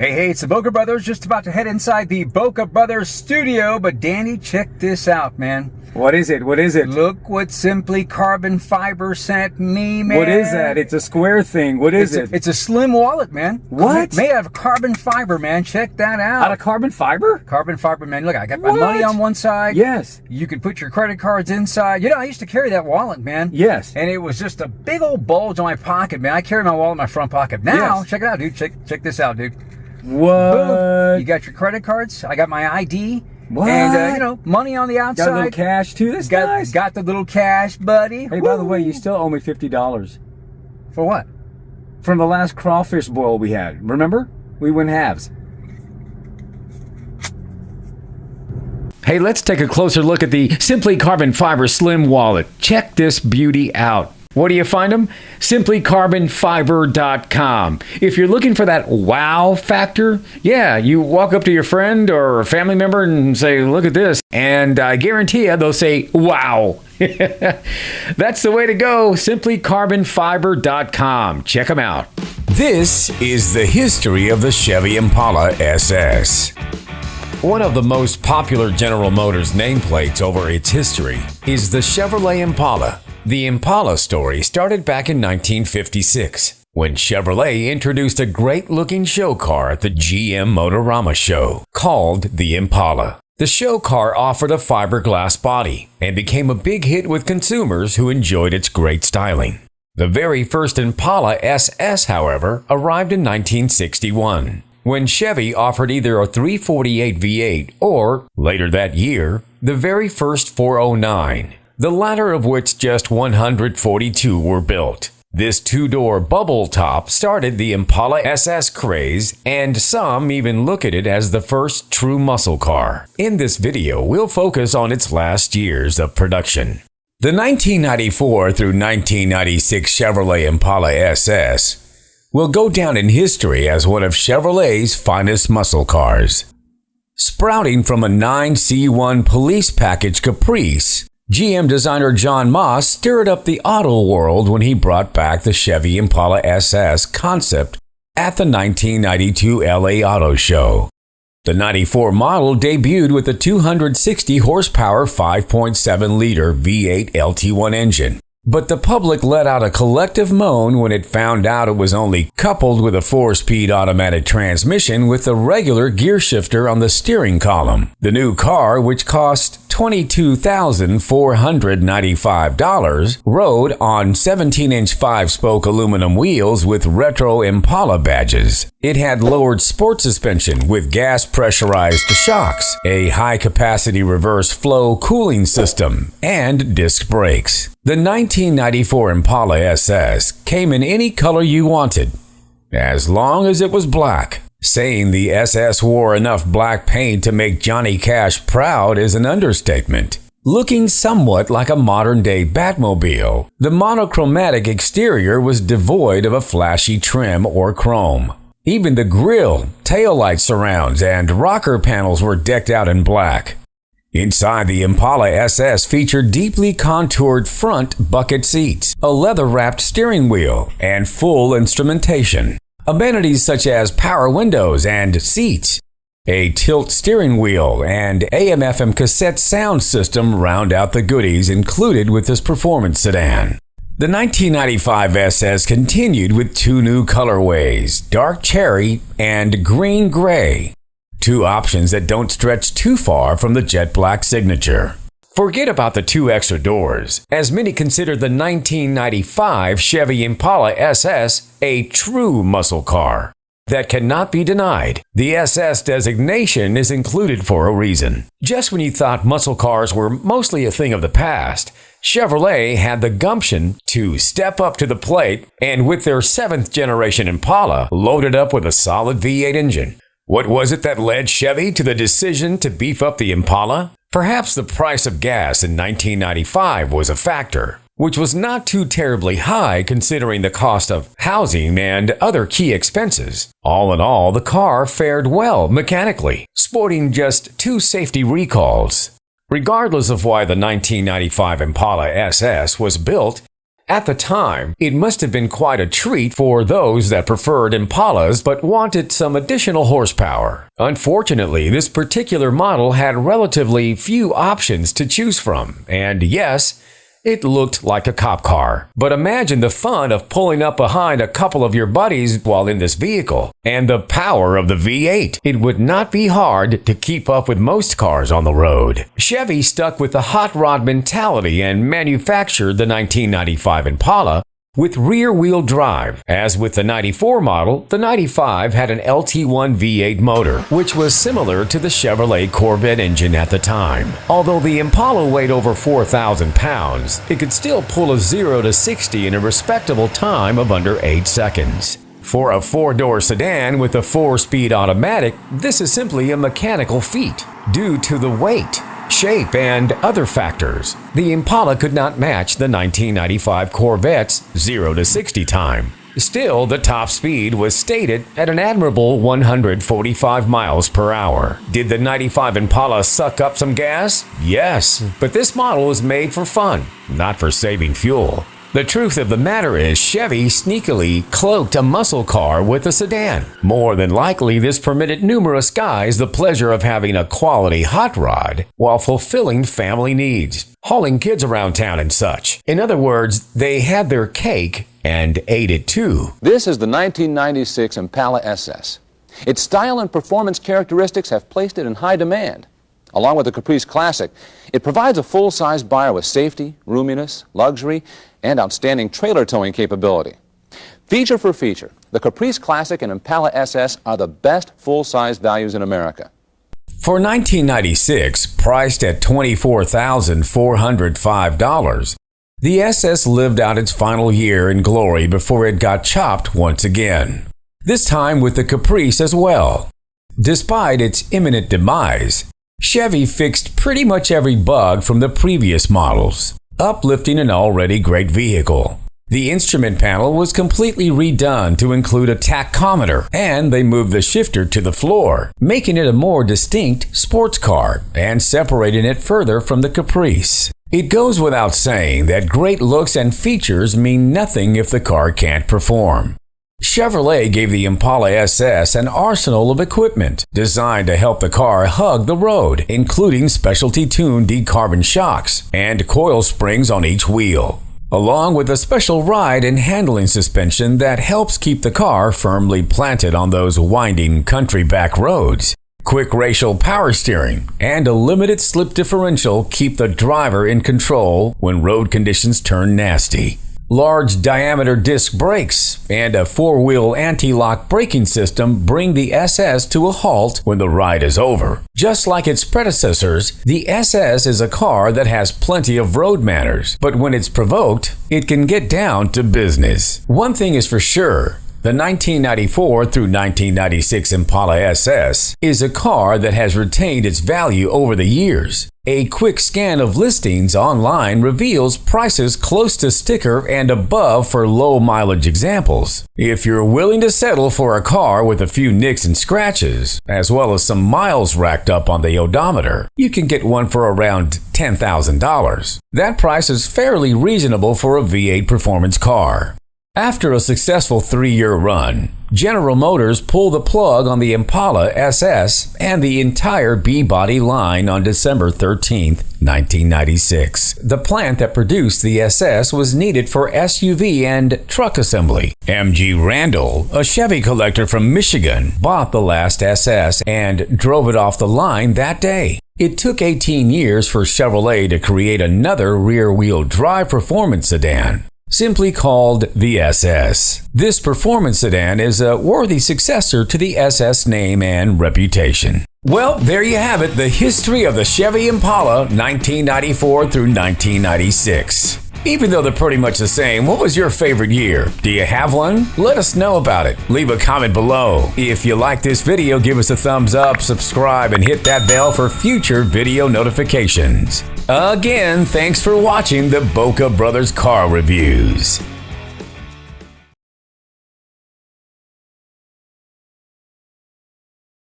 Hey, it's the Boca Brothers. Just about to head inside the Boca Brothers studio. But Danny, check this out, man. What is it? What is it? Look what Simply Carbon Fiber sent me, man. What is that? It's a square thing. What is it? It's a slim wallet, man. What? Made out of carbon fiber, man. Check that out. Out of carbon fiber? Carbon fiber, man. Look, I got my money on one side. Yes. You can put your credit cards inside. You know, I used to carry that wallet, man. Yes. And it was just a big old bulge on my pocket, man. I carry my wallet in my front pocket. Now, Yes. check it out, dude. Check this out, dude. What? Boom. You got your credit cards. I got my ID. What? And, money on the outside. Got a little cash too? That's nice. Got the little cash, buddy. Hey, by the way, you still owe me $50. For what? From the last crawfish boil we had. Remember? We went halves. Hey, let's take a closer look at the Simply Carbon Fiber Slim Wallet. Check this beauty out. Where do you find them? SimplyCarbonFiber.com. If you're looking for that wow factor, yeah, you walk up to your friend or a family member and say, look at this. And I guarantee you, they'll say, wow. That's the way to go. SimplyCarbonFiber.com. Check them out. This is the history of the Chevy Impala SS. One of the most popular General Motors nameplates over its history is the Chevrolet Impala. The Impala story started back in 1956, when Chevrolet introduced a great-looking show car at the GM Motorama show, called the Impala. The show car offered a fiberglass body and became a big hit with consumers who enjoyed its great styling. The very first Impala SS, however, arrived in 1961, when Chevy offered either a 348 V8 or, later that year, the very first 409. The latter of which just 142 were built. This two-door bubble top started the Impala SS craze, and some even look at it as the first true muscle car. In this video, we'll focus on its last years of production. The 1994 through 1996 Chevrolet Impala SS will go down in history as one of Chevrolet's finest muscle cars. Sprouting from a 9C1 police package Caprice, GM designer John Moss stirred up the auto world when he brought back the Chevy Impala SS concept at the 1992 LA Auto Show. The 94 model debuted with a 260 horsepower 5.7-liter V8 LT1 engine. But the public let out a collective moan when it found out it was only coupled with a 4-speed automatic transmission with a regular gear shifter on the steering column. The new car, which cost $22,495, rode on 17-inch 5-spoke aluminum wheels with retro Impala badges. It had lowered sport suspension with gas pressurized shocks, a high-capacity reverse flow cooling system, and disc brakes. The 1994 Impala SS came in any color you wanted, as long as it was black. Saying the SS wore enough black paint to make Johnny Cash proud is an understatement. Looking somewhat like a modern-day Batmobile, the monochromatic exterior was devoid of a flashy trim or chrome. Even the grille, taillight surrounds, and rocker panels were decked out in black. Inside, the Impala SS featured deeply contoured front bucket seats, a leather-wrapped steering wheel, and full instrumentation. Amenities such as power windows and seats, a tilt steering wheel, and AM/FM cassette sound system round out the goodies included with this performance sedan. The 1995 SS continued with two new colorways, dark cherry and green gray, two options that don't stretch too far from the jet black signature. Forget about the two extra doors, as many consider the 1995 Chevy Impala SS a true muscle car. That cannot be denied. The SS designation is included for a reason. Just when you thought muscle cars were mostly a thing of the past, Chevrolet had the gumption to step up to the plate, and with their 7th generation Impala loaded up with a solid V8 engine. What was it that led Chevy to the decision to beef up the Impala? Perhaps the price of gas in 1995 was a factor, which was not too terribly high considering the cost of housing and other key expenses. All in all, the car fared well mechanically, sporting just 2 safety recalls. Regardless of why the 1995 Impala SS was built, At the time, it must have been quite a treat for those that preferred Impalas but wanted some additional horsepower. Unfortunately, this particular model had relatively few options to choose from, and yes, it looked like a cop car. But imagine the fun of pulling up behind a couple of your buddies while in this vehicle, and the power of the V8. It would not be hard to keep up with most cars on the road. Chevy stuck with the hot rod mentality and manufactured the 1995 Impala with rear-wheel drive. As with the 94 model, the 95 had an LT1 V8 motor, which was similar to the Chevrolet Corvette engine at the time. Although the Impala weighed over 4,000 pounds, it could still pull a 0 to 60 in a respectable time of under 8 seconds. For a four-door sedan with a 4-speed automatic, this is simply a mechanical feat due to the weight, shape, and other factors. The Impala could not match the 1995 Corvette's 0 to 60 time. Still, the top speed was stated at an admirable 145 miles per hour. Did the 95 Impala suck up some gas? Yes, but this model was made for fun, not for saving fuel. The truth of the matter is Chevy sneakily cloaked a muscle car with a sedan. More than likely, this permitted numerous guys the pleasure of having a quality hot rod while fulfilling family needs, hauling kids around town and such. In other words, they had their cake and ate it too. This is the 1996 Impala SS. Its style and performance characteristics have placed it in high demand. Along with the Caprice Classic, it provides a full-size buyer with safety, roominess, luxury, and outstanding trailer towing capability. Feature for feature, the Caprice Classic and Impala SS are the best full-size values in America. For 1996, priced at $24,405, the SS lived out its final year in glory before it got chopped once again. This time with the Caprice as well. Despite its imminent demise, Chevy fixed pretty much every bug from the previous models, uplifting an already great vehicle. The instrument panel was completely redone to include a tachometer, and they moved the shifter to the floor, making it a more distinct sports car and separating it further from the Caprice. It goes without saying that great looks and features mean nothing if the car can't perform. Chevrolet gave the Impala SS an arsenal of equipment designed to help the car hug the road, including specialty tuned decarbon shocks and coil springs on each wheel, along with a special ride and handling suspension that helps keep the car firmly planted on those winding country back roads. Quick radial power steering and a limited slip differential keep the driver in control when road conditions turn nasty. Large diameter disc brakes and a 4-wheel anti-lock braking system bring the SS to a halt when the ride is over. Just like its predecessors, the SS is a car that has plenty of road manners, but when it's provoked, it can get down to business. One thing is for sure, the 1994 through 1996 Impala SS is a car that has retained its value over the years. A quick scan of listings online reveals prices close to sticker and above for low mileage examples. If you're willing to settle for a car with a few nicks and scratches, as well as some miles racked up on the odometer, you can get one for around $10,000. That price is fairly reasonable for a V8 performance car. After a successful 3-year run, General Motors pulled the plug on the Impala SS and the entire B-body line on December 13, 1996. The plant that produced the SS was needed for SUV and truck assembly. M.G. Randall, a Chevy collector from Michigan, bought the last SS and drove it off the line that day. It took 18 years for Chevrolet to create another rear-wheel drive performance sedan, simply called the SS. This performance sedan is a worthy successor to the SS name and reputation. Well, there you have it, the history of the Chevy Impala 1994 through 1996. Even though they're pretty much the same, what was your favorite year? Do you have one? Let us know about it. Leave a comment below. If you like this video, give us a thumbs up, subscribe, and hit that bell for future video notifications. Again, thanks for watching the Boca Brothers Car Reviews.